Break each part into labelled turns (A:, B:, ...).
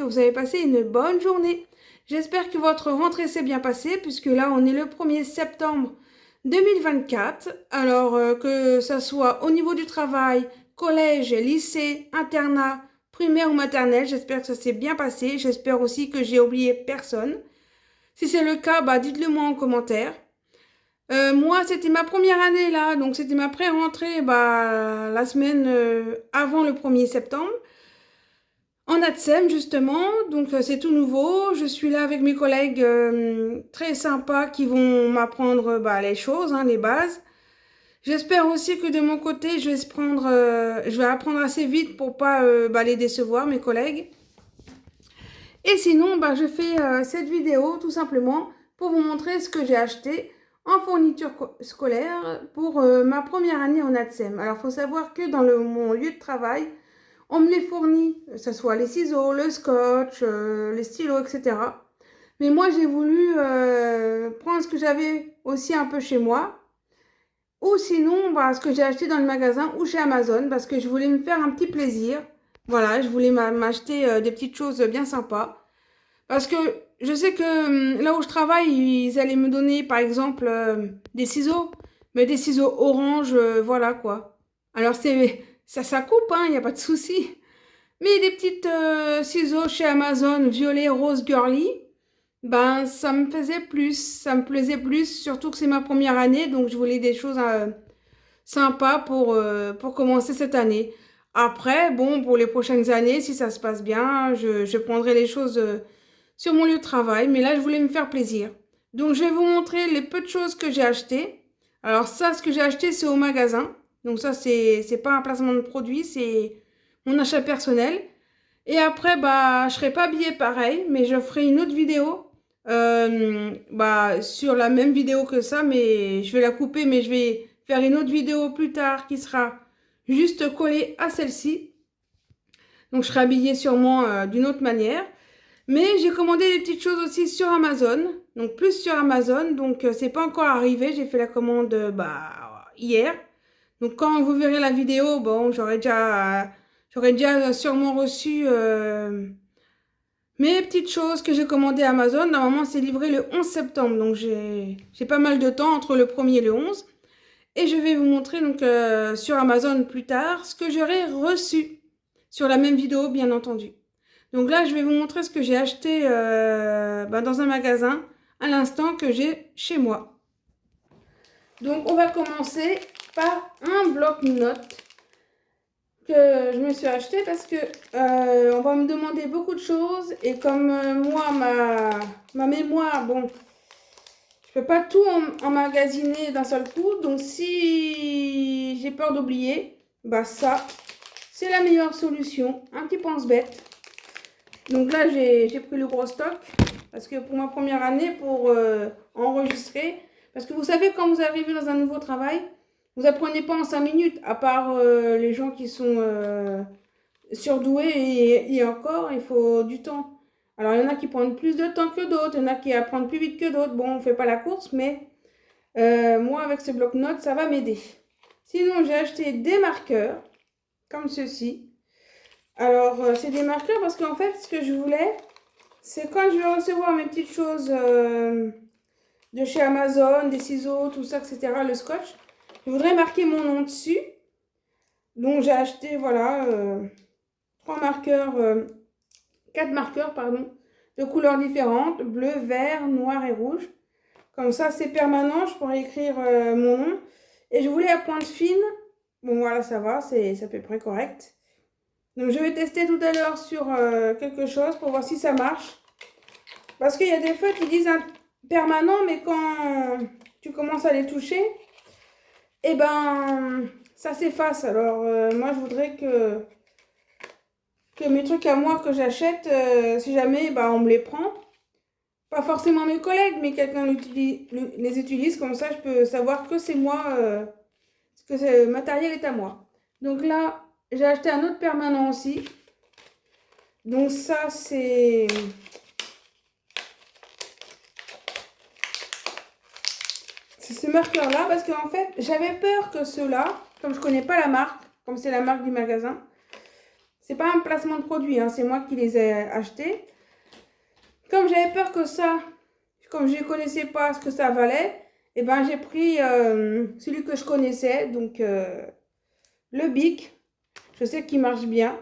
A: vous avez passé une bonne journée. J'espère que votre rentrée s'est bien passée puisque là on est le 1er septembre 2024. Alors que ça soit au niveau du travail, collège, lycée, internat, primaire ou maternelle, j'espère que ça s'est bien passé. J'espère aussi que j'ai oublié personne. Si c'est le cas, bah dites-le moi en commentaire. Moi, c'était ma première année là, donc c'était ma pré-rentrée la semaine avant le 1er septembre. En ATSEM justement, donc c'est tout nouveau. Je suis là avec mes collègues très sympas qui vont m'apprendre les choses, hein, les bases. J'espère aussi que de mon côté, je vais apprendre assez vite pour pas les décevoir, mes collègues. Et sinon, je fais cette vidéo tout simplement pour vous montrer ce que j'ai acheté en fourniture scolaire pour ma première année en ATSEM. Alors, il faut savoir que dans mon lieu de travail, on me les fournit, que ce soit les ciseaux, le scotch, les stylos, etc. Mais moi, j'ai voulu prendre ce que j'avais aussi un peu chez moi. Ou sinon, ce que j'ai acheté dans le magasin ou chez Amazon, parce que je voulais me faire un petit plaisir. Voilà, je voulais m'acheter des petites choses bien sympas. Parce que je sais que là où je travaille, ils allaient me donner, par exemple, des ciseaux. Mais des ciseaux orange, voilà quoi. Alors, ça coupe, hein, il n'y a pas de souci. Mais des petites ciseaux chez Amazon, violet, rose, girly, ça me faisait plus, ça me plaisait plus, surtout que c'est ma première année, donc je voulais des choses sympas pour commencer cette année. Après, bon, pour les prochaines années, si ça se passe bien, je prendrai les choses sur mon lieu de travail, mais là, je voulais me faire plaisir. Donc, je vais vous montrer les peu de choses que j'ai achetées. Alors ça, ce que j'ai acheté, c'est au magasin. Donc ça, c'est pas un placement de produit, c'est mon achat personnel. Et après, je serai pas habillée pareil, mais je ferai une autre vidéo sur la même vidéo que ça, mais je vais la couper, mais je vais faire une autre vidéo plus tard qui sera juste collée à celle-ci. Donc, je serai habillée sûrement d'une autre manière. Mais j'ai commandé des petites choses aussi sur Amazon, donc plus sur Amazon, donc c'est pas encore arrivé, j'ai fait la commande hier. Donc quand vous verrez la vidéo, bon, j'aurais déjà sûrement reçu mes petites choses que j'ai commandées à Amazon. Normalement, c'est livré le 11 septembre, donc j'ai pas mal de temps entre le 1er et le 11. Et je vais vous montrer donc sur Amazon plus tard ce que j'aurai reçu sur la même vidéo, bien entendu. Donc là, je vais vous montrer ce que j'ai acheté dans un magasin à l'instant que j'ai chez moi. Donc, on va commencer par un bloc-notes que je me suis acheté parce que on va me demander beaucoup de choses et comme moi, ma mémoire, bon, je peux pas tout emmagasiner d'un seul coup. Donc, si j'ai peur d'oublier, ça, c'est la meilleure solution. Un petit pense-bête. Donc là, j'ai pris le gros stock parce que pour ma première année, pour enregistrer, parce que vous savez, quand vous arrivez dans un nouveau travail, vous apprenez pas en 5 minutes, à part les gens qui sont surdoués et encore, il faut du temps. Alors, il y en a qui prennent plus de temps que d'autres, il y en a qui apprennent plus vite que d'autres. Bon, on ne fait pas la course, mais moi, avec ce bloc-notes, ça va m'aider. Sinon, j'ai acheté des marqueurs, comme ceci. Alors, c'est des marqueurs parce qu'en fait, ce que je voulais, c'est quand je vais recevoir mes petites choses de chez Amazon, des ciseaux, tout ça, etc., le scotch, je voudrais marquer mon nom dessus. Donc, j'ai acheté, voilà, 4 marqueurs, pardon, de couleurs différentes, bleu, vert, noir et rouge. Comme ça, c'est permanent, je pourrais écrire mon nom. Et je voulais à pointe fine. Bon, voilà, ça va, c'est à peu près correct. Donc, je vais tester tout à l'heure sur quelque chose pour voir si ça marche. Parce qu'il y a des fois qui disent permanent, mais quand tu commences à les toucher, eh ben, ça s'efface. Alors, moi, je voudrais que mes trucs à moi que j'achète, si jamais on me les prend, pas forcément mes collègues, mais quelqu'un les utilise, comme ça, je peux savoir que c'est moi, que ce matériel est à moi. Donc là, j'ai acheté un autre permanent aussi. Donc ça, c'est ce marqueur-là, parce qu'en fait, j'avais peur que ceux-là, comme je connais pas la marque, comme c'est la marque du magasin, c'est pas un placement de produit, hein, c'est moi qui les ai achetés. Comme j'avais peur que ça, comme je ne connaissais pas ce que ça valait, et ben j'ai pris celui que je connaissais, donc le Bic. Je sais qu'il marche bien.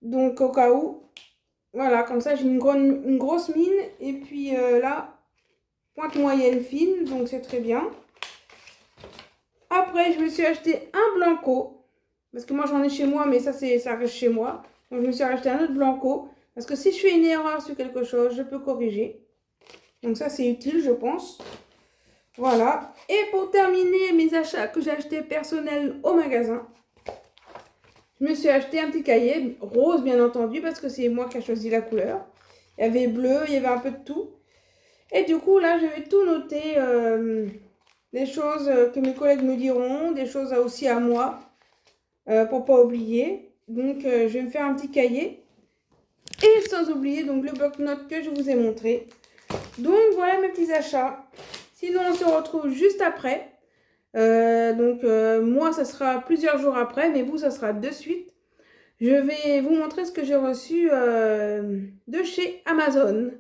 A: Donc au cas où, voilà, comme ça j'ai une grosse mine. Et puis là, pointe moyenne fine, donc c'est très bien. Après, je me suis acheté un Blanco. Parce que moi j'en ai chez moi, mais ça reste chez moi. Donc je me suis acheté un autre Blanco. Parce que si je fais une erreur sur quelque chose, je peux corriger. Donc ça c'est utile, je pense. Voilà. Et pour terminer mes achats que j'ai achetés personnels au magasin, je me suis acheté un petit cahier, rose bien entendu, parce que c'est moi qui ai choisi la couleur. Il y avait bleu, il y avait un peu de tout. Et du coup, là, je vais tout noter, des choses que mes collègues me diront, des choses aussi à moi, pour pas oublier. Donc, je vais me faire un petit cahier. Et sans oublier donc le bloc-notes que je vous ai montré. Donc, voilà mes petits achats. Sinon, on se retrouve juste après. Moi, ça sera plusieurs jours après, mais vous, ça sera de suite. Je vais vous montrer ce que j'ai reçu de chez Amazon.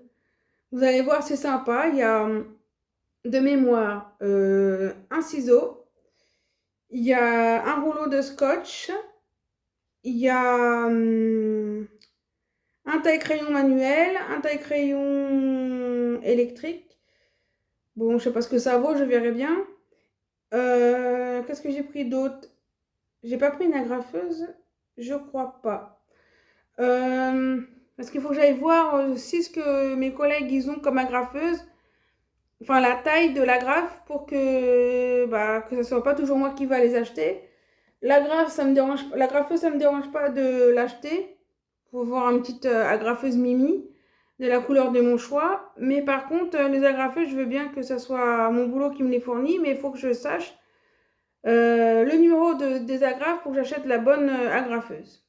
A: Vous allez voir, c'est sympa. Il y a de mémoire un ciseau. Il y a un rouleau de scotch. Il y a un taille-crayon manuel, un taille-crayon électrique. Bon, je sais pas ce que ça vaut, je verrai bien. Qu'est-ce que j'ai pris d'autre? J'ai pas pris une agrafeuse? Je crois pas. Parce qu'il faut que j'aille voir aussi ce que mes collègues ils ont comme agrafeuse. Enfin, la taille de l'agrafe pour que ce soit pas toujours moi qui va les acheter. L'agrafeuse, ça me dérange pas de l'acheter. Faut voir une petite agrafeuse Mimi de la couleur de mon choix. Mais par contre, les agrafeuses, je veux bien que ce soit mon boulot qui me les fournit, mais il faut que je sache le numéro des agrafes pour que j'achète la bonne agrafeuse.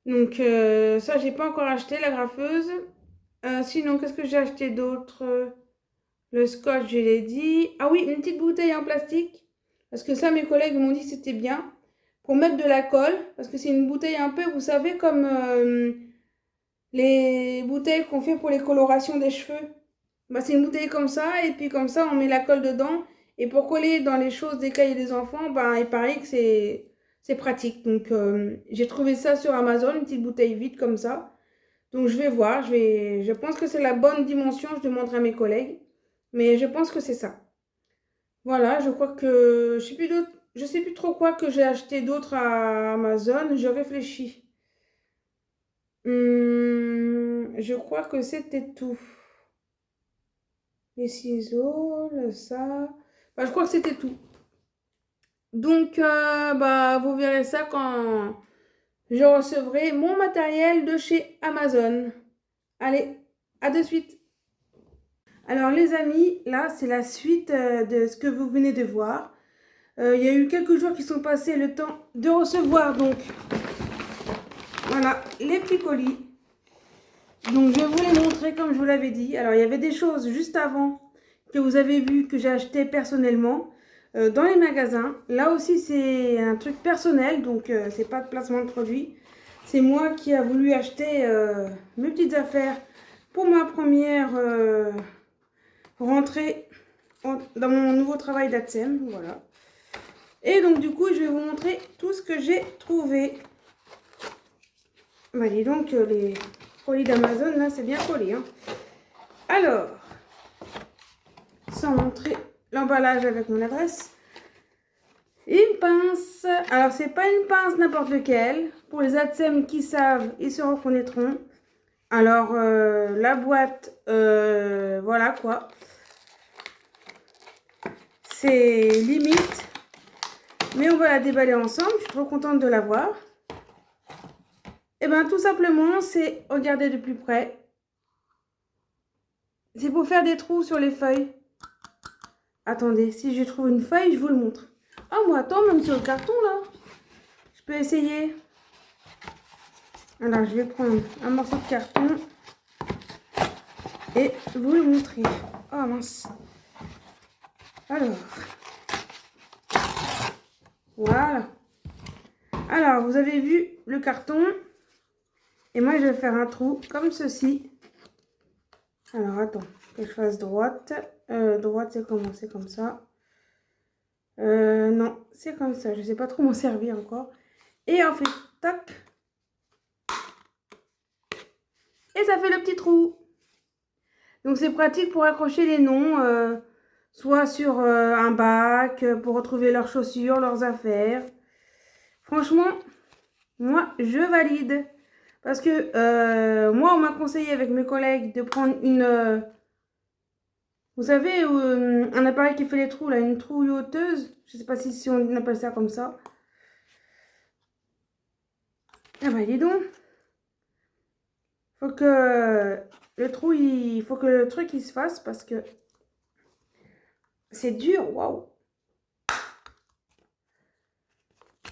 A: Donc ça, j'ai pas encore acheté l'agrafeuse. Sinon, qu'est-ce que j'ai acheté d'autre? Le scotch, je l'ai dit. Ah oui, une petite bouteille en plastique. Parce que ça, mes collègues m'ont dit que c'était bien. Pour mettre de la colle. Parce que c'est une bouteille un peu, vous savez, comme les bouteilles qu'on fait pour les colorations des cheveux. Bah, c'est une bouteille comme ça. Et puis comme ça, on met la colle dedans. Et pour coller dans les choses des cahiers des enfants, bah, il paraît que c'est pratique. Donc j'ai trouvé ça sur Amazon, une petite bouteille vide comme ça. Donc je vais voir. Je pense que c'est la bonne dimension. Je demanderai à mes collègues. Mais je pense que c'est ça. Voilà, je crois que je sais plus trop quoi que j'ai acheté d'autre à Amazon. Je réfléchis. Je crois que c'était tout. Les ciseaux, ça. Bah, je crois que c'était tout. Donc, vous verrez ça quand je recevrai mon matériel de chez Amazon. Allez, à de suite. Alors les amis, là c'est la suite de ce que vous venez de voir. Il y a eu quelques jours qui sont passés le temps de recevoir donc voilà les petits colis. Donc je vais vous les montrer comme je vous l'avais dit. Alors il y avait des choses juste avant que vous avez vu que j'ai acheté personnellement dans les magasins. Là aussi c'est un truc personnel donc c'est pas de placement de produit. C'est moi qui a voulu acheter mes petites affaires pour ma première rentrée dans mon nouveau travail d'ATSEM, voilà. Et donc du coup, je vais vous montrer tout ce que j'ai trouvé. Bah dis donc, les colis d'Amazon, là, c'est bien collé, hein. Alors, sans montrer l'emballage avec mon adresse, une pince. Alors, c'est pas une pince n'importe lequel. Pour les ATSEM qui savent, ils se reconnaîtront. Alors, la boîte, voilà quoi. C'est limite, mais on va la déballer ensemble. Je suis trop contente de l'avoir. Et bien tout simplement, c'est, regardez de plus près, c'est pour faire des trous sur les feuilles. Attendez, si je trouve une feuille, je vous le montre. Oh, moi attends, même sur le carton là, je peux essayer. Alors je vais prendre un morceau de carton et vous le montrer. Oh mince. Alors, voilà. Alors, vous avez vu le carton. Et moi, je vais faire un trou comme ceci. Alors, attends, que je fasse droite. Droite, c'est comment? C'est comme ça. Non, c'est comme ça. Je ne sais pas trop m'en servir encore. Et on fait tac. Et ça fait le petit trou. Donc, c'est pratique pour accrocher les noms, soit sur un bac, pour retrouver leurs chaussures, leurs affaires. Franchement, moi, je valide. Parce que moi, on m'a conseillé avec mes collègues de prendre une... vous savez, un appareil qui fait les trous, là, une trouilleuse. Je ne sais pas si on appelle ça comme ça. Ah bah dis donc. Faut que il faut que le truc il se fasse parce que c'est dur, waouh.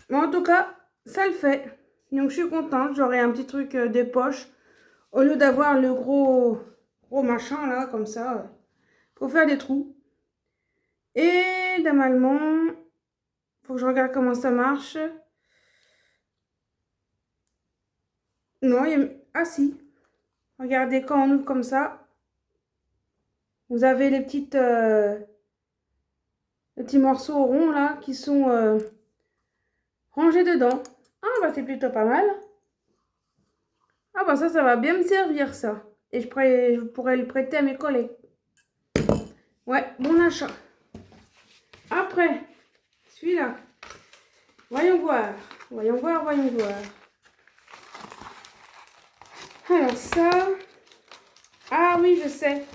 A: Mais en tout cas, ça le fait. Donc je suis contente, j'aurai un petit truc des poches au lieu d'avoir le gros machin là comme ça pour faire des trous. Et normalement, faut que je regarde comment ça marche. Non, ah si. Regardez, quand on ouvre comme ça, vous avez les petits morceaux ronds là qui sont rangés dedans. Ah bah c'est plutôt pas mal. Ah bah ça va bien me servir ça. Et je pourrais le prêter à mes collègues. Ouais, bon achat. Après, celui-là. Voyons voir. Voyons voir, voyons voir. Alors ça... Ah oui, je sais.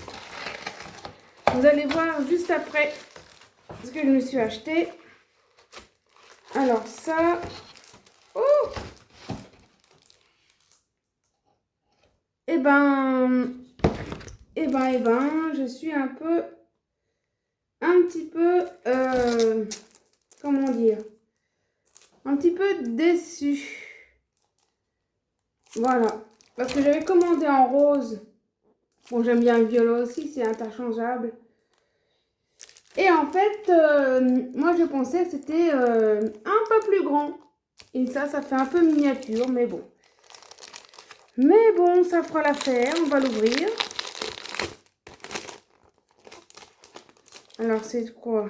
A: Vous allez voir juste après ce que je me suis acheté. Alors ça... Oh! Eh ben, je suis un petit peu, comment dire, un petit peu déçue. Voilà, parce que j'avais commandé en rose. Bon, j'aime bien le violet aussi, c'est interchangeable. Et en fait, moi je pensais que c'était un peu plus grand. Et ça fait un peu miniature, mais bon. Mais bon, ça fera l'affaire, on va l'ouvrir. Alors, c'est quoi?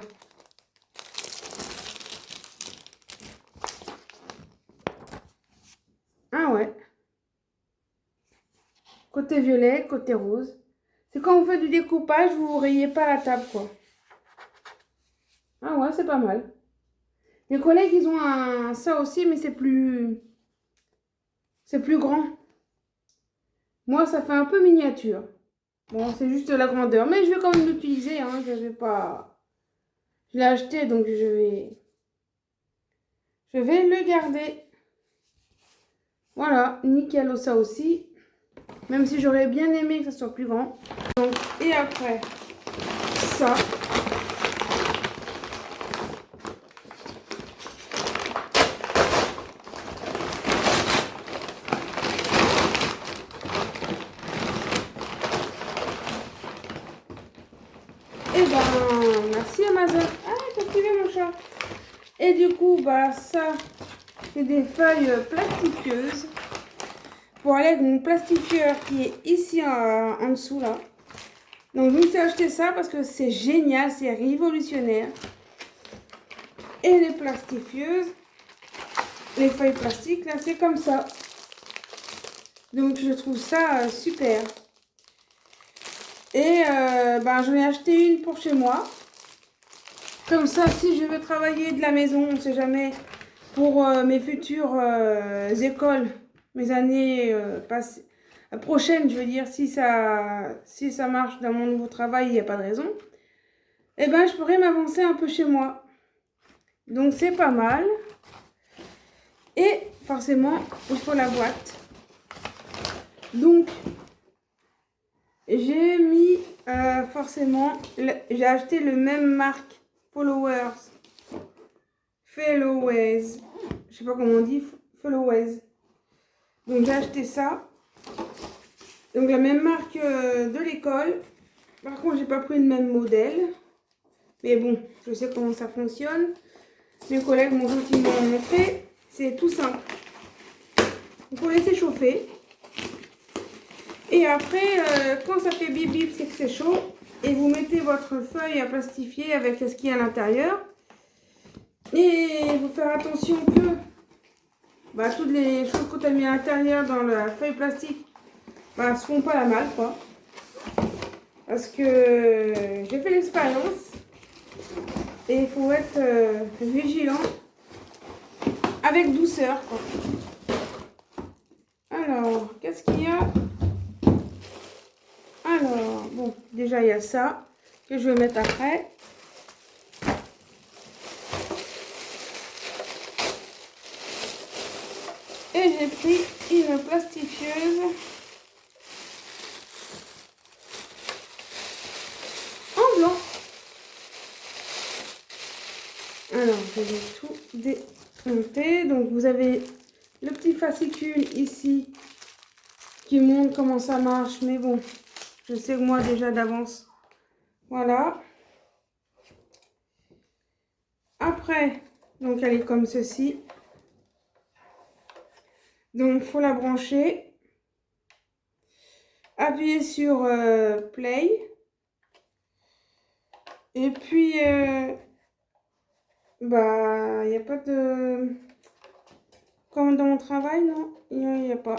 A: Ah ouais. Côté violet, côté rose. C'est quand vous faites du découpage, vous ne rayez pas la table, quoi. Ah ouais, c'est pas mal. Mes collègues, ils ont ça aussi, mais c'est plus grand. Moi, ça fait un peu miniature. Bon, c'est juste la grandeur. Mais je vais quand même l'utiliser, hein. Je vais pas... Je l'ai acheté, donc je vais le garder. Voilà, nickel ça aussi. Même si j'aurais bien aimé que ça soit plus grand. Donc, et après, ça. Et ben, merci Amazon. Ah, t'as activé mon chat. Et du coup, bah ça, c'est des feuilles plastifieuses. Pour aller avec mon plastifieur qui est ici en dessous là. Donc je me suis acheté ça parce que c'est génial, c'est révolutionnaire. Et les plastifieuses, les feuilles plastiques là, c'est comme ça. Donc je trouve ça super. Et ben, j'en ai acheté une pour chez moi. Comme ça, si je veux travailler de la maison, on ne sait jamais, pour mes futures écoles, mes années prochaines, je veux dire, si ça marche dans mon nouveau travail, il n'y a pas de raison, eh ben, je pourrais m'avancer un peu chez moi. Donc, c'est pas mal. Et forcément, il faut la boîte. Donc, j'ai mis forcément, j'ai acheté le même marque Followers. Je sais pas comment on dit, Followers. Donc j'ai acheté ça. Donc la même marque de l'école. Par contre, j'ai pas pris le même modèle. Mais bon, je sais comment ça fonctionne. Mes collègues m'ont gentiment montré. C'est tout simple. Il faut laisser chauffer. Et après, quand ça fait bip bip, c'est que c'est chaud. Et vous mettez votre feuille à plastifier avec ce qu'il y a à l'intérieur. Et il faut faire attention que toutes les choses que tu as mis à l'intérieur dans la feuille plastique ne se font pas la malle, quoi. Parce que j'ai fait l'expérience. Et il faut être vigilant avec douceur, quoi. Alors, qu'est-ce qu'il y a? Alors, bon, déjà il y a ça que je vais mettre après. Et j'ai pris une plastifieuse en blanc. Alors, je vais tout démonter. Donc, vous avez le petit fascicule ici qui montre comment ça marche. Mais bon, je sais que moi déjà d'avance. Voilà. Après, donc elle est comme ceci. Donc, il faut la brancher. Appuyer sur Play. Et puis, il n'y a pas de... Comme dans mon travail, non? Il n'y a pas.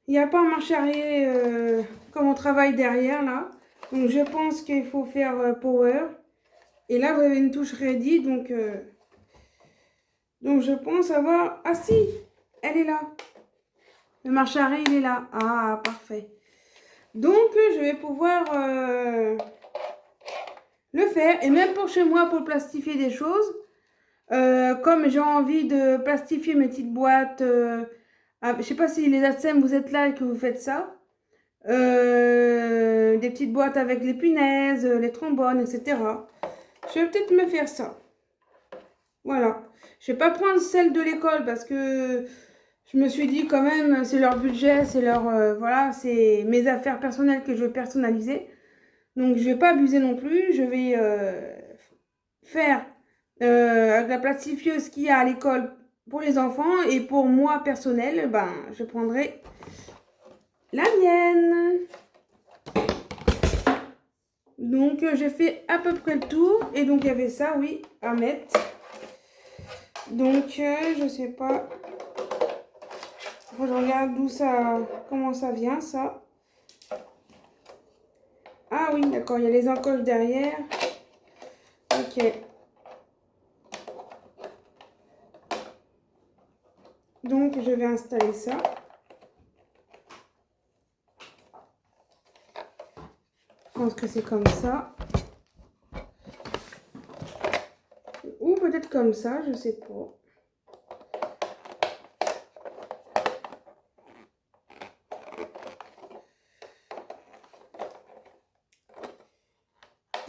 A: Il n'y a pas un marche arrière comme on travaille derrière, là. Donc, je pense qu'il faut faire Power. Et là, vous avez une touche Ready. Donc je pense avoir... Ah si, elle est là. Le marche arrière, il est là. Ah, parfait. Donc, je vais pouvoir le faire. Et même pour chez moi, pour plastifier des choses, comme j'ai envie de plastifier mes petites boîtes... je ne sais pas si les ATSEM, vous êtes là et que vous faites ça. Des petites boîtes avec les punaises, les trombones, etc. Je vais peut-être me faire ça. Voilà. Je ne vais pas prendre celle de l'école parce que je me suis dit quand même, c'est leur budget, c'est leur... voilà, c'est mes affaires personnelles que je veux personnaliser. Donc, je ne vais pas abuser non plus. Je vais faire avec la plastifieuse qu'il y a à l'école pour les enfants. Et pour moi, personnel, je prendrai la mienne. Donc, j'ai fait à peu près le tour. Et donc, il y avait ça, oui, à mettre. Donc, je sais pas. Faut que je regarde d'où ça... Comment ça vient, ça. Ah oui, d'accord, il y a les encoches derrière. Ok. Donc, je vais installer ça. Je pense que c'est comme ça. Ou peut-être comme ça, je sais pas.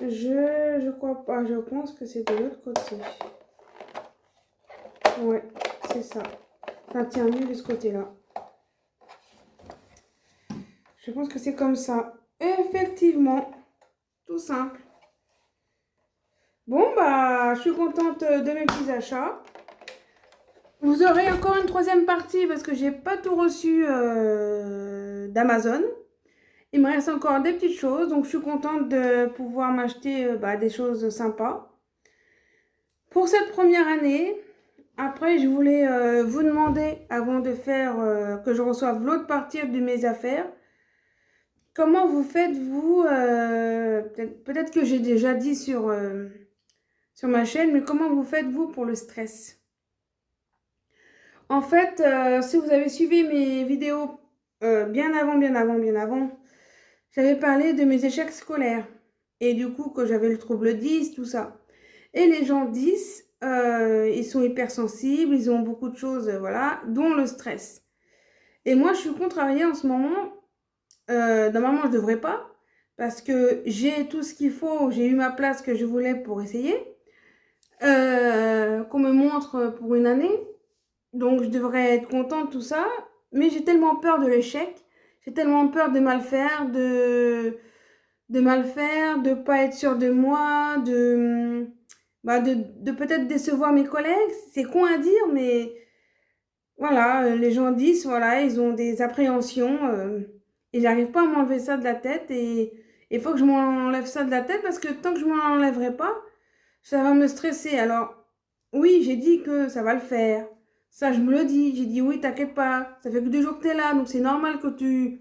A: Je crois pas, je pense que c'est de l'autre côté. Ouais, c'est ça. Ça tient mieux de ce côté-là. Je pense que c'est comme ça. Effectivement. Tout simple. Bon, je suis contente de mes petits achats. Vous aurez encore une troisième partie parce que j'ai pas tout reçu d'Amazon. Il me reste encore des petites choses, donc je suis contente de pouvoir m'acheter des choses sympas. Pour cette première année, après je voulais vous demander, avant de faire que je reçoive l'autre partie de mes affaires, comment vous faites vous, peut-être que j'ai déjà dit sur ma chaîne, mais comment vous faites vous pour le stress? En fait, si vous avez suivi mes vidéos bien avant, j'avais parlé de mes échecs scolaires et du coup que j'avais le trouble 10, tout ça. Et les gens 10, ils sont hypersensibles, ils ont beaucoup de choses, voilà, dont le stress. Et moi, je suis contrariée en ce moment. Normalement, je ne devrais pas parce que j'ai tout ce qu'il faut, j'ai eu ma place que je voulais pour essayer, qu'on me montre pour une année. Donc, je devrais être contente de tout ça. Mais j'ai tellement peur de l'échec. J'ai tellement peur de mal faire, de mal faire, de pas être sûre de moi, bah, de peut-être décevoir mes collègues. C'est con à dire, mais voilà, les gens disent, voilà, ils ont des appréhensions et j'arrive pas à m'enlever ça de la tête et il faut que je m'enlève ça de la tête parce que tant que je m'en enlèverai pas, ça va me stresser. Alors, oui, j'ai dit que ça va le faire. Ça, je me le dis. J'ai dit, oui, t'inquiète pas. Ça fait que 2 jours que tu es là, donc c'est normal que tu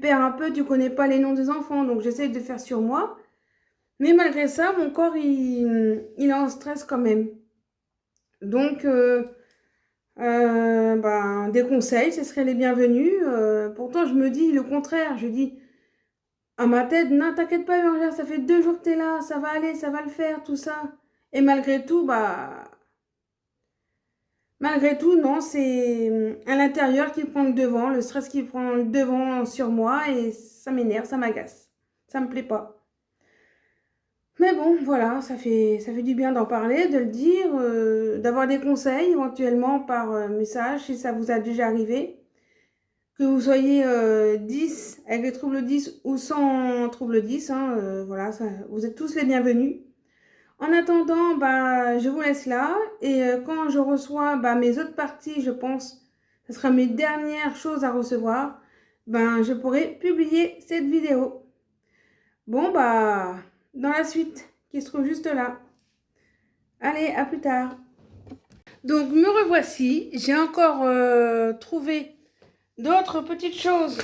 A: perds un peu, tu connais pas les noms des enfants, donc j'essaye de faire sur moi. Mais malgré ça, mon corps, il est en stress quand même. Donc, ben, des conseils, ce seraient les bienvenus. Pourtant, je me dis le contraire. Je dis à ma tête, non, t'inquiète pas, Bérangère, ça fait 2 jours que tu es là, ça va aller, ça va le faire, tout ça. Et malgré tout, bah, malgré tout, non, c'est à l'intérieur qui prend le devant, le stress qui prend le devant sur moi et ça m'énerve, ça m'agace. Ça me plaît pas. Mais bon, voilà, ça fait du bien d'en parler, de le dire, d'avoir des conseils éventuellement par message si ça vous a déjà arrivé. Que vous soyez 10 avec les troubles 10 ou sans troubles 10, hein, voilà, vous êtes tous les bienvenus. En attendant, bah, je vous laisse là et quand je reçois bah, mes autres parties, je pense, ce sera mes dernières choses à recevoir, ben, je pourrai publier cette vidéo. Bon, bah, dans la suite, qui se trouve juste là. Allez, à plus tard. Donc, me revoici. J'ai encore trouvé d'autres petites choses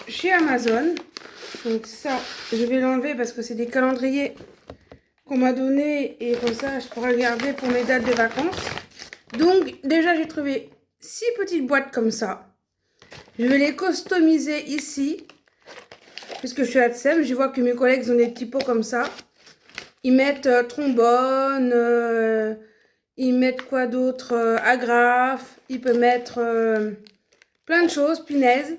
A: chez Amazon. Donc ça, je vais l'enlever parce que c'est des calendriers qu'on m'a donné et comme ça je pourrai garder pour mes dates de vacances. Donc déjà j'ai trouvé 6 petites boîtes comme ça. Je vais les customiser ici puisque je suis à Tsem. Je vois que mes collègues ont des petits pots comme ça. Ils mettent trombone, ils mettent quoi d'autre, agrafe, ils peuvent mettre plein de choses, punaise.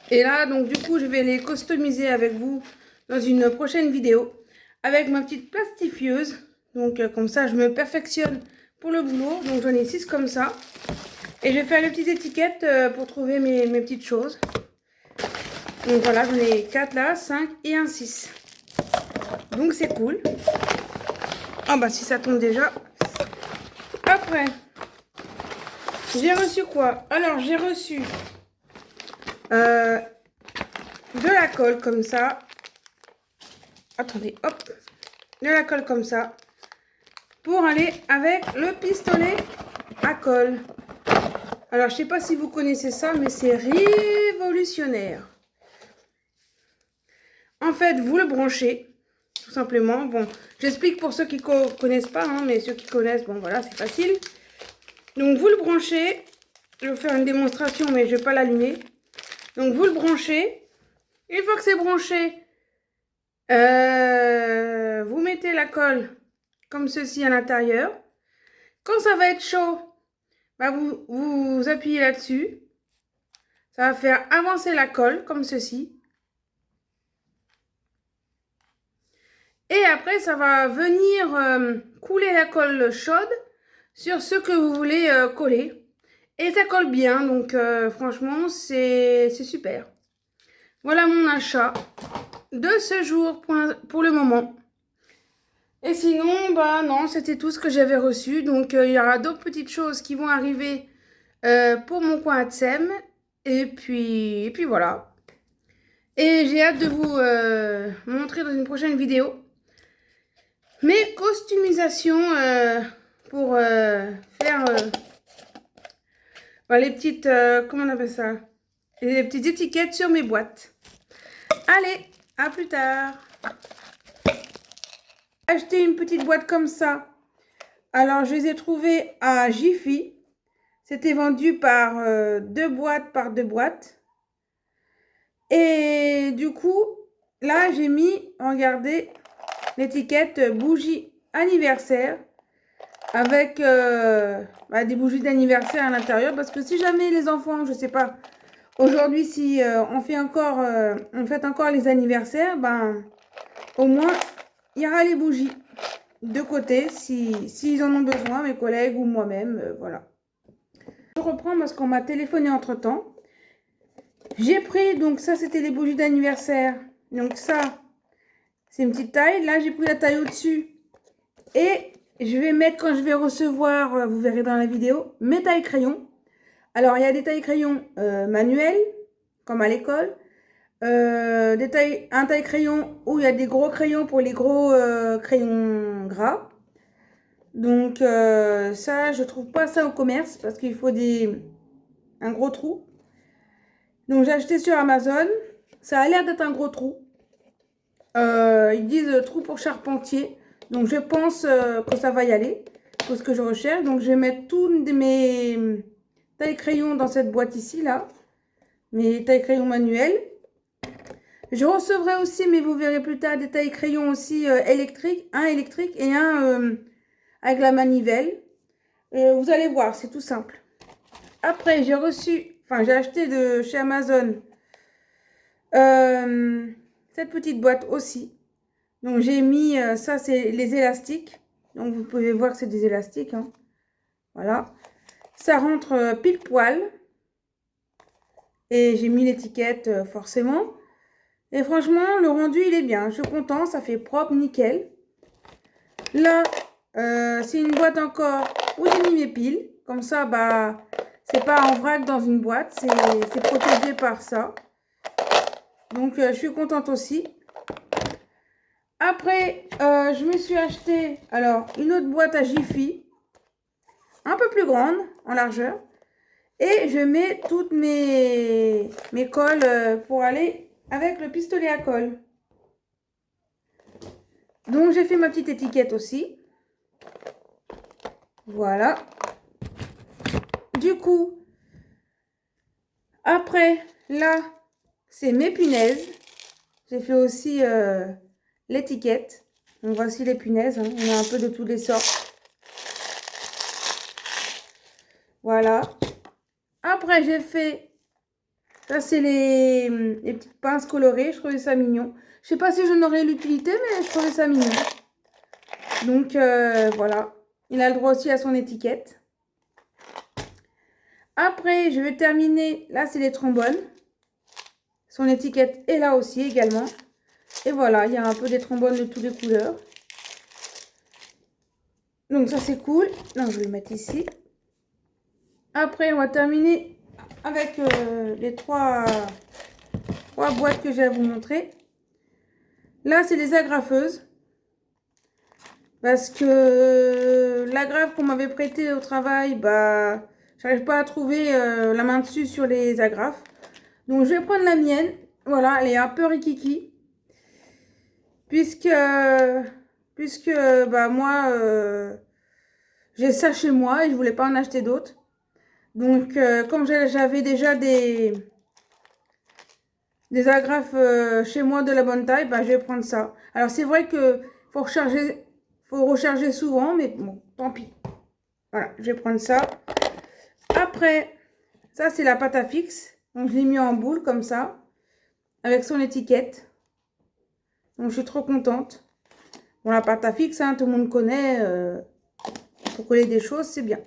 A: Et là donc du coup je vais les customiser avec vous dans une prochaine vidéo. Avec ma petite plastifieuse. Donc comme ça, je me perfectionne pour le boulot. Donc j'en ai 6 comme ça. Et je vais faire les petites étiquettes pour trouver mes petites choses. Donc voilà, j'en ai 4 là, 5 et un 6. Donc c'est cool. Ah bah si ça tombe déjà. Après, j'ai reçu quoi? Alors j'ai reçu de la colle comme ça. Attendez, hop. De la colle comme ça. Pour aller avec le pistolet à colle. Alors, je sais pas si vous connaissez ça, mais c'est révolutionnaire. En fait, vous le branchez, tout simplement. Bon, j'explique pour ceux qui ne connaissent pas, hein, mais ceux qui connaissent, bon, voilà, c'est facile. Donc, vous le branchez. Je vais vous faire une démonstration, mais je ne vais pas l'allumer. Donc, vous le branchez. Une fois que c'est branché, vous mettez la colle comme ceci à l'intérieur. Quand ça va être chaud, bah, vous appuyez là-dessus. Ça va faire avancer la colle comme ceci. Et après, ça va venir couler la colle chaude sur ce que vous voulez coller. Et ça colle bien, donc franchement, c'est super. Voilà mon achat de ce jour pour le moment. Et sinon, bah non, c'était tout ce que j'avais reçu. Donc il y aura d'autres petites choses qui vont arriver pour mon coin à Tsem. Et puis voilà. Et j'ai hâte de vous montrer dans une prochaine vidéo mes customisations pour faire les petites, comment on appelle ça? Les petites étiquettes sur mes boîtes. Allez, à plus tard. J'ai acheté une petite boîte comme ça. Alors, je les ai trouvées à Jiffy. C'était vendu par 2 boîtes par 2 boîtes. Et du coup, là, j'ai mis, regardez, l'étiquette bougie anniversaire avec des bougies d'anniversaire à l'intérieur parce que si jamais les enfants, je sais pas, aujourd'hui si on fête encore les anniversaires, ben au moins il y aura les bougies de côté s'ils en ont besoin, mes collègues ou moi-même, voilà. Je reprends parce qu'on m'a téléphoné entre temps. J'ai pris, donc ça c'était les bougies d'anniversaire, donc ça c'est une petite taille. Là j'ai pris la taille au-dessus Et je vais mettre, quand je vais recevoir, vous verrez dans la vidéo, mes tailles crayons. Alors, il y a des tailles crayons manuels, comme à l'école. Un taille crayon où il y a des gros crayons pour les gros crayons gras. Donc, ça, je trouve pas ça au commerce parce qu'il faut un gros trou. Donc, j'ai acheté sur Amazon. Ça a l'air d'être un gros trou. Ils disent trou pour charpentier. Donc, je pense que ça va y aller. C'est ce que je recherche. Donc, je vais mettre tous mes tailles crayons dans cette boîte ici, là. Mes tailles crayons manuels. Je recevrai aussi, mais vous verrez plus tard, des tailles crayons aussi électriques. Un électrique et un avec la manivelle. Vous allez voir, c'est tout simple. Après, j'ai acheté de chez Amazon cette petite boîte aussi. Donc, j'ai mis, ça, c'est les élastiques. Donc, vous pouvez voir que c'est des élastiques. Hein. Voilà. Ça rentre pile poil. Et j'ai mis l'étiquette forcément. Et franchement, le rendu, il est bien. Je suis contente, ça fait propre, nickel. Là, c'est une boîte encore où j'ai mis mes piles. Comme ça, bah, c'est pas en vrac dans une boîte. C'est protégé par ça. Donc, je suis contente aussi. Après, je me suis acheté, alors, une autre boîte à Jiffy. Un peu plus grande, en largeur. Et je mets toutes mes colles pour aller avec le pistolet à colle. Donc, j'ai fait ma petite étiquette aussi. Voilà. Du coup, après, là, c'est mes punaises. J'ai fait aussi l'étiquette. Donc, voici les punaises. Hein. On a un peu de toutes les sortes. Voilà. Après, j'ai fait... Ça, c'est les petites pinces colorées. Je trouvais ça mignon. Je sais pas si j'en aurais l'utilité, mais je trouvais ça mignon. Donc, voilà. Il a le droit aussi à son étiquette. Après, je vais terminer. Là, c'est les trombones. Son étiquette est là aussi également. Et voilà, il y a un peu des trombones de toutes les couleurs. Donc, ça, c'est cool. Donc, je vais le mettre ici. Après, on va terminer avec les trois boîtes que j'ai à vous montrer. Là, c'est les agrafeuses. Parce que l'agrafe qu'on m'avait prêtée au travail, bah, j'arrive pas à trouver la main dessus sur les agrafes. Donc, je vais prendre la mienne. Voilà, elle est un peu rikiki. Puisque bah, moi, j'ai ça chez moi et je voulais pas en acheter d'autres. Donc, comme j'avais déjà des agrafes chez moi de la bonne taille, bah, je vais prendre ça. Alors, c'est vrai que faut recharger souvent, mais bon, tant pis. Voilà, je vais prendre ça. Après, ça, c'est la pâte à fixe. Donc, je l'ai mis en boule comme ça, avec son étiquette. Donc, je suis trop contente. Bon, la pâte à fixe, hein, tout le monde connaît. Pour coller des choses, c'est bien.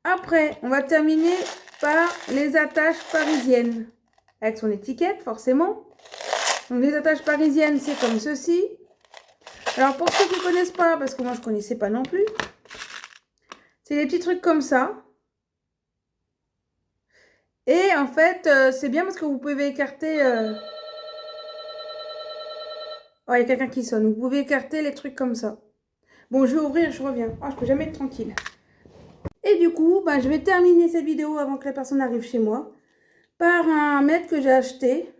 A: Après, on va terminer par les attaches parisiennes. Avec son étiquette, forcément. Donc, les attaches parisiennes, c'est comme ceci. Alors, pour ceux qui ne connaissent pas, parce que moi, je ne connaissais pas non plus. C'est des petits trucs comme ça. Et en fait, c'est bien parce que vous pouvez écarter... Oh, il y a quelqu'un qui sonne. Vous pouvez écarter les trucs comme ça. Bon, je vais ouvrir, je reviens. Oh, je peux jamais être tranquille. Et du coup, bah, je vais terminer cette vidéo avant que la personne arrive chez moi par un mètre que j'ai acheté.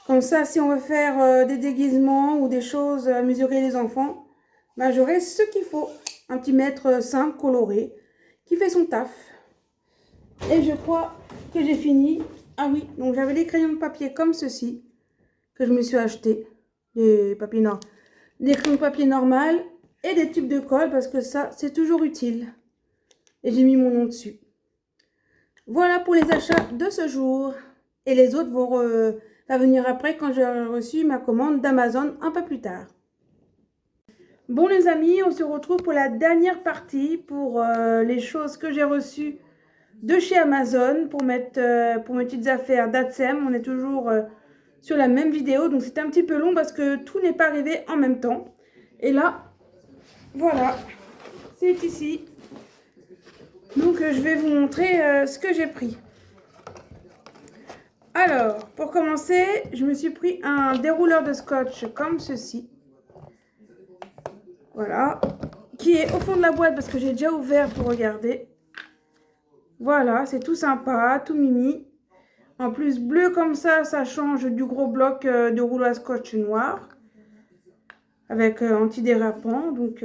A: Comme ça, si on veut faire des déguisements ou des choses à mesurer les enfants, bah, j'aurai ce qu'il faut. Un petit mètre simple, coloré, qui fait son taf. Et je crois que j'ai fini. Ah oui, donc j'avais les crayons de papier comme ceci, que je me suis acheté. Des crayons de papier normal et des tubes de colle, parce que ça, c'est toujours utile. Et j'ai mis mon nom dessus. Voilà pour les achats de ce jour. Et les autres vont venir après quand j'aurai reçu ma commande d'Amazon un peu plus tard. Bon les amis, on se retrouve pour la dernière partie pour les choses que j'ai reçues de chez Amazon pour mettre pour mes petites affaires d'Adsem. On est toujours sur la même vidéo, donc c'est un petit peu long parce que tout n'est pas arrivé en même temps. Et là, Voilà, c'est ici. Donc je vais vous montrer ce que j'ai pris. Alors, pour commencer, je me suis pris un dérouleur de scotch comme ceci. Voilà, qui est au fond de la boîte parce que j'ai déjà ouvert pour regarder. Voilà, c'est tout sympa, tout mimi. En plus, bleu comme ça change du gros bloc de rouleau à scotch noir. Avec antidérapant. Donc,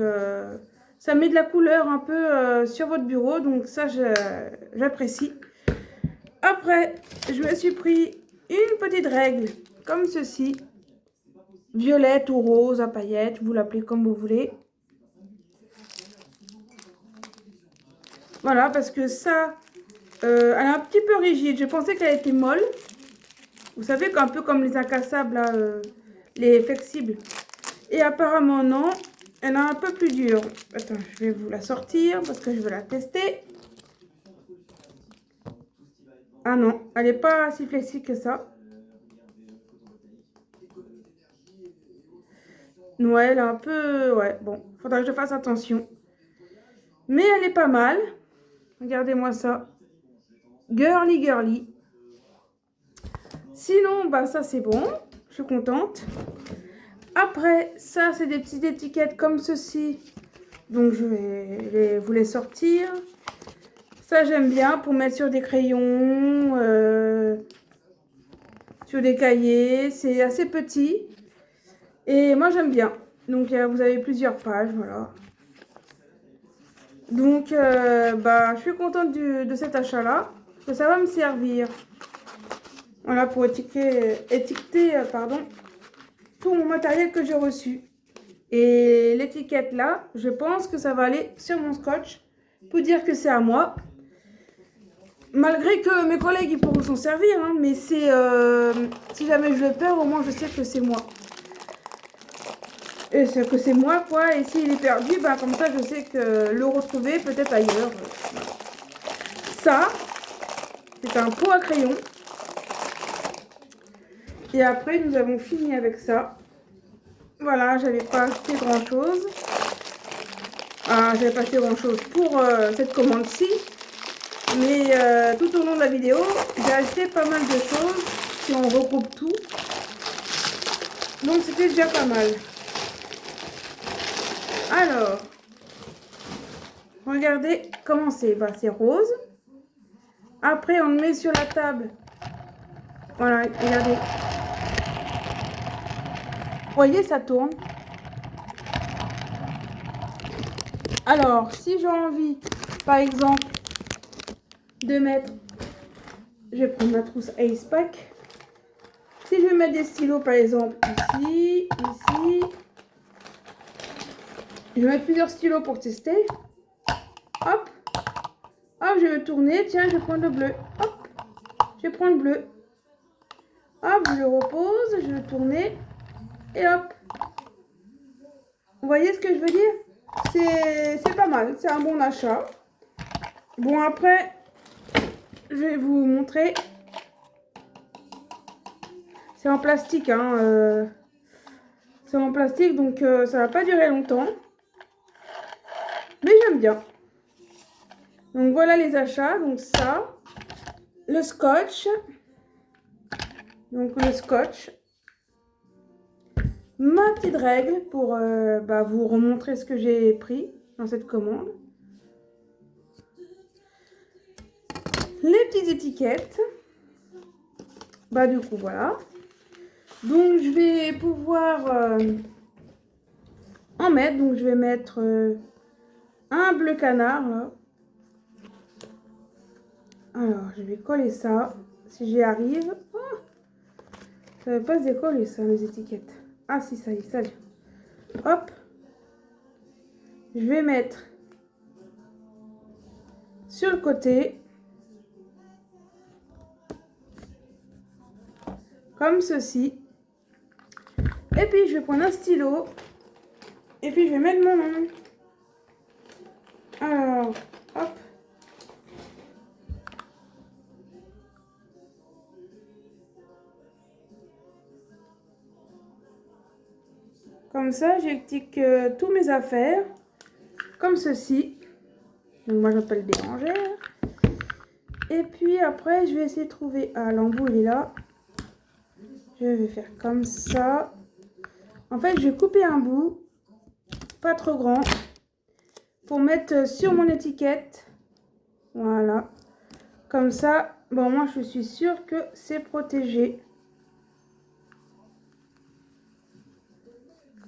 A: ça met de la couleur un peu sur votre bureau. Donc, ça, j'apprécie. Après, je me suis pris une petite règle comme ceci. Violette ou rose à paillettes, vous l'appelez comme vous voulez. Voilà, parce que ça, elle est un petit peu rigide. Je pensais qu'elle était molle. Vous savez, un peu comme les incassables, là, les flexibles. Et apparemment, non. Elle est un peu plus dure. Attends, je vais vous la sortir parce que je veux la tester. Ah non, elle n'est pas si flexible que ça. Ouais, elle est un peu... Ouais, bon, faudra que je fasse attention. Mais elle est pas mal. Regardez-moi ça. Girly, girly. Sinon, bah ça c'est bon. Je suis contente. Après, ça c'est des petites étiquettes comme ceci. Donc je vais vous les sortir. Ça j'aime bien pour mettre sur des crayons, sur des cahiers. C'est assez petit. Et moi j'aime bien. Donc vous avez plusieurs pages, voilà. Donc bah, je suis contente de cet achat-là. Parce que ça va me servir. Voilà, pour étiqueter pardon, tout mon matériel que j'ai reçu. Et l'étiquette là, je pense que ça va aller sur mon scotch pour dire que c'est à moi. Malgré que mes collègues ils pourront s'en servir, hein, mais c'est si jamais je le perds, au moins je sais que c'est moi. Et c'est que c'est moi quoi. Et s'il est perdu, bah comme ça je sais que le retrouver peut-être ailleurs. Voilà. Ça, c'est un pot à crayon. Et après nous avons fini avec ça. Voilà, j'avais pas acheté grand chose. Ah, j'avais pas acheté grand chose pour cette commande-ci. Mais tout au long de la vidéo, j'ai acheté pas mal de choses. Si on regroupe tout. Donc c'était déjà pas mal. Alors, regardez comment c'est. Bah, c'est rose. Après, on le met sur la table. Voilà, regardez. Vous voyez, ça tourne. Alors, si j'ai envie, par exemple, de mettre... Je vais prendre ma trousse Ace Pack. Si je vais mettre des stylos, par exemple, ici, ici. Je vais mettre plusieurs stylos pour tester. Hop. Hop, je vais tourner. Tiens, je vais prendre le bleu. Hop. Je vais prendre le bleu. Hop, je le repose. Je vais tourner. Et hop. Vous voyez ce que je veux dire? C'est pas mal. C'est un bon achat. Bon, après, je vais vous montrer. C'est en plastique, hein. C'est en plastique, donc ça va pas durer longtemps. Mais j'aime bien. Donc voilà les achats. Donc ça, le scotch. Donc le scotch. Ma petite règle pour bah, vous remontrer ce que j'ai pris dans cette commande. Les petites étiquettes. Bah du coup voilà. Donc je vais pouvoir en mettre. Donc je vais mettre un bleu canard là. Alors je vais coller ça si j'y arrive. Oh, ça ne va pas se décoller ça les étiquettes. Ah si, ça y est, ça vient. Hop. Je vais mettre sur le côté. Comme ceci. Et puis je vais prendre un stylo. Et puis je vais mettre mon nom. Alors, hop. Comme ça, j'étique tous mes affaires. comme ceci. Donc moi j'appelle bérangère. Et puis après je vais essayer de trouver... Ah, l'embout il est là. Je vais faire comme ça. En fait je vais couper un bout, pas trop grand, pour mettre sur mon étiquette. Voilà. Comme ça, bon moi je suis sûre que c'est protégé.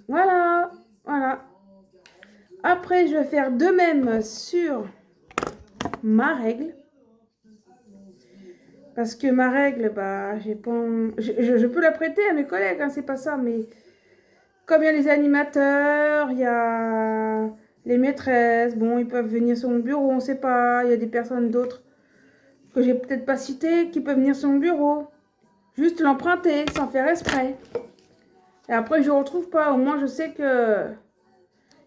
A: Voilà, voilà. Après, je vais faire de même sur ma règle. Parce que ma règle, bah, j'ai pas... je peux la prêter à mes collègues, hein, c'est pas ça. Mais comme il y a les animateurs, il y a les maîtresses, bon, ils peuvent venir sur mon bureau, on sait pas. Il y a des personnes d'autres que j'ai peut-être pas citées qui peuvent venir sur mon bureau. Juste l'emprunter sans faire exprès. Et après, je ne retrouve pas. Au moins, je sais que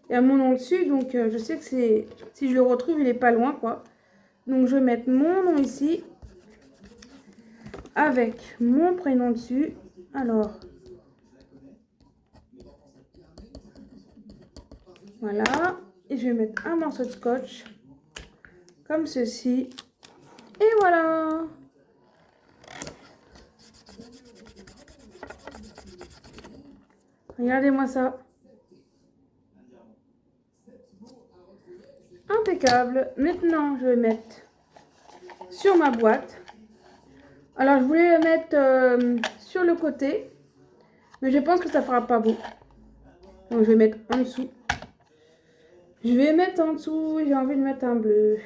A: il y a mon nom dessus. Donc, je sais que c'est... Si je le retrouve, il n'est pas loin, quoi. Donc, je vais mettre mon nom ici. Avec mon prénom dessus. Alors. Voilà. Et je vais mettre un morceau de scotch. Comme ceci. Et voilà. Regardez-moi ça. Impeccable. Maintenant, je vais mettre sur ma boîte. Alors, je voulais le mettre sur le côté. Mais je pense que ça fera pas beau. Donc, je vais mettre en dessous. Je vais mettre en dessous. J'ai envie de mettre un bleu.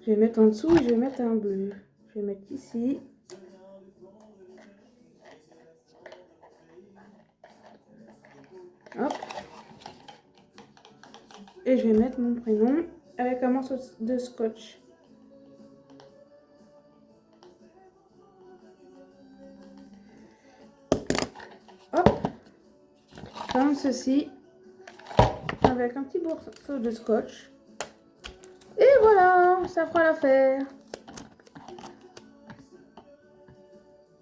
A: Je vais mettre en dessous et je vais mettre un bleu. Je vais mettre ici. Hop. Et je vais mettre mon prénom avec un morceau de scotch. Hop. Comme ceci. Avec un petit morceau de scotch. Et voilà, ça fera l'affaire.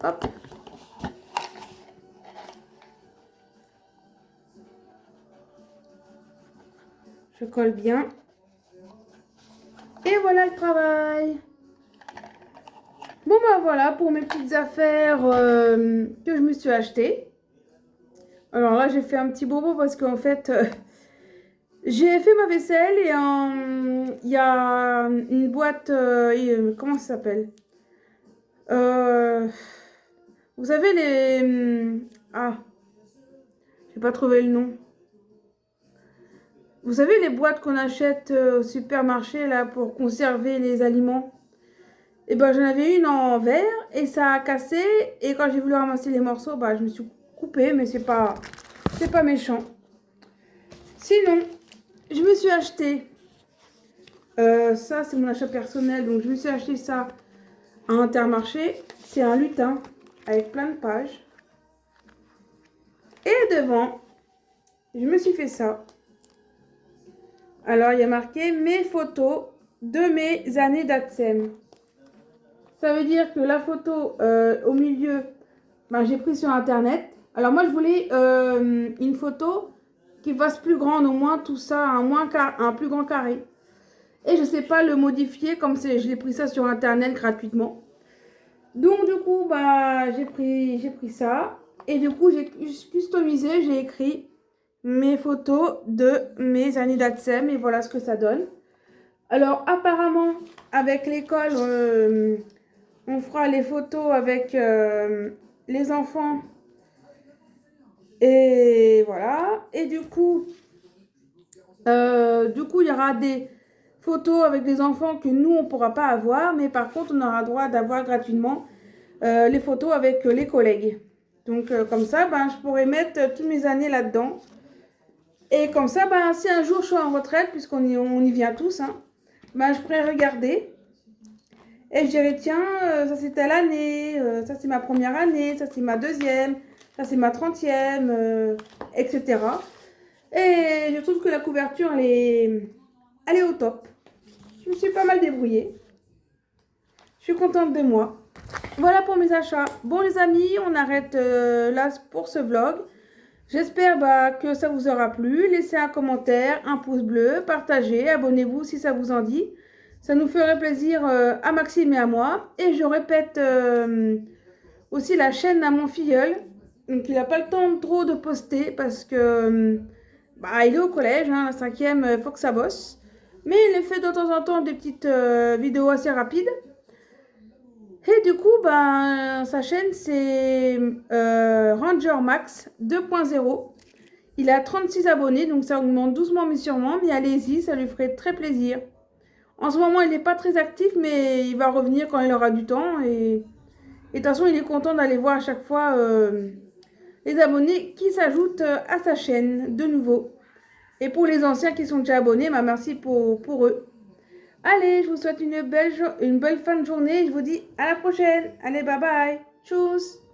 A: Hop. Je colle bien. Et voilà le travail. Bon bah voilà pour mes petites affaires que je me suis achetées. Alors là j'ai fait un petit bobo parce qu'en fait j'ai fait ma vaisselle et il y a une boîte, comment ça s'appelle? Vous savez les... Ah, j'ai pas trouvé le nom. Vous savez les boîtes qu'on achète au supermarché là pour conserver les aliments? Et ben j'en avais une en verre et ça a cassé. Et quand j'ai voulu ramasser les morceaux, bah je me suis coupée, mais c'est pas méchant. Sinon, je me suis acheté... ça c'est mon achat personnel, donc je me suis acheté ça à Intermarché. C'est un lutin avec plein de pages. Et devant, je me suis fait ça. Alors, il y a marqué mes photos de mes années d'ATSEM. Ça veut dire que la photo au milieu, ben, j'ai pris sur Internet. Alors, moi, je voulais une photo qui fasse plus grande, au moins tout ça, un plus grand carré. Et je ne sais pas le modifier comme je l'ai pris ça sur Internet gratuitement. Donc, du coup, bah, j'ai pris ça. Et du coup, j'ai customisé, j'ai écrit mes photos de mes années d'ATSEM et voilà ce que ça donne. Alors apparemment avec l'école on fera les photos avec les enfants et voilà. Et du coup il y aura des photos avec des enfants que nous on ne pourra pas avoir, mais par contre on aura droit d'avoir gratuitement les photos avec les collègues. Donc comme ça ben, je pourrais mettre toutes mes années là-dedans. Et comme ça, ben, si un jour je suis en retraite, puisqu'on y vient tous, hein, ben, je pourrais regarder. Et je dirais, tiens, ça c'est telle année, ça c'est ma première année, ça c'est ma deuxième, ça c'est ma 30e, etc. Et je trouve que la couverture, elle est au top. Je me suis pas mal débrouillée. Je suis contente de moi. Voilà pour mes achats. Bon les amis, on arrête là pour ce vlog. J'espère que ça vous aura plu. Laissez un commentaire, un pouce bleu, partagez, abonnez-vous si ça vous en dit. Ça nous ferait plaisir à Maxime et à moi. Et je répète aussi la chaîne à mon filleul. Donc il n'a pas le temps trop de poster parce que il est au collège, hein, la cinquième, il faut que ça bosse. Mais il fait de temps en temps des petites vidéos assez rapides. Et du coup, sa chaîne, c'est Ranger Max 2.0. Il a 36 abonnés, donc ça augmente doucement mais sûrement. Mais allez-y, ça lui ferait très plaisir. En ce moment, il n'est pas très actif, mais il va revenir quand il aura du temps. Et de toute façon, il est content d'aller voir à chaque fois les abonnés qui s'ajoutent à sa chaîne de nouveau. Et pour les anciens qui sont déjà abonnés, merci pour eux. Allez, je vous souhaite une belle fin de journée. Je vous dis à la prochaine. Allez, bye bye. Tchuss.